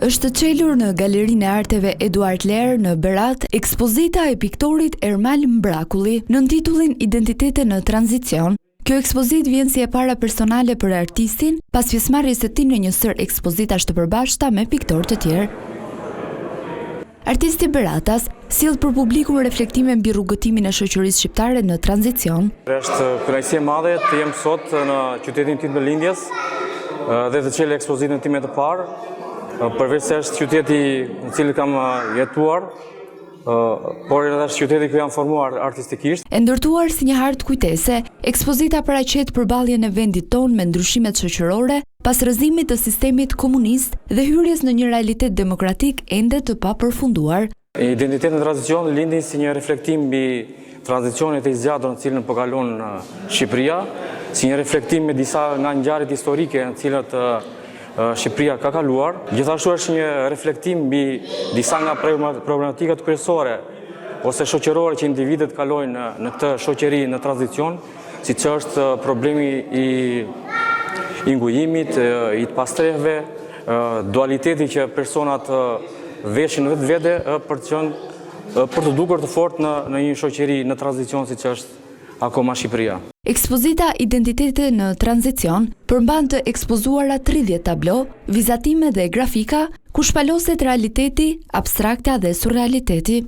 Është çelur në Galerinë e Arteve Eduard Ler në Berat ekspozita e piktorit Ermal Mbrakulli nën titullin Identitete në tranzicion. Kjo ekspozit vjen si e para personale për artistin, pas pjesëmarrjes së tij në një sër ekspozitash të përbashkëta me piktorë të tjerë. Artisti Beratas sjell për publikun reflektime mbi rrugëtimin e shoqërisë shqiptare në tranzicion. Është kënaqësi e madhe të jem sot në qytetin tim të lindjes dhe të çelë ekspozitën time të parë. Përveç se është qyteti në cilin kam jetuar, por edhe është qyteti ku jam formuar artistikisht. E ndërtuar si një hartë kujtese, ekspozita paraqet përballjen e vendit tonë me ndryshimet shoqërore pas rrëzimit të sistemit komunist dhe hyrjes në një realitet demokratik ende të papërfunduar. Identiteti në tranzicion lindi si një reflektim mbi tranzicionet e zgjatur në cilën po kalon Shqipëria, si një reflektim me disa nga ngjarjet historike në cilat Shqipëria ka kaluar. Gjithashtu është një reflektim mbi disa nga problematikat kryesore ose shoqërore që individet kalojnë në këtë shoqëri në tranzicion, siç është problemi i ngujimit, i të pastrehve, dualiteti që personat veshin vetvete për të dukur të fortë në një shoqëri në tranzicion siç është akoma Shqipëria. Ekspozita Identitete në tranzicion përmban të ekspozuara 30 tablo, vizatime dhe grafika ku shpaloset realiteti, abstrakta dhe surrealiteti.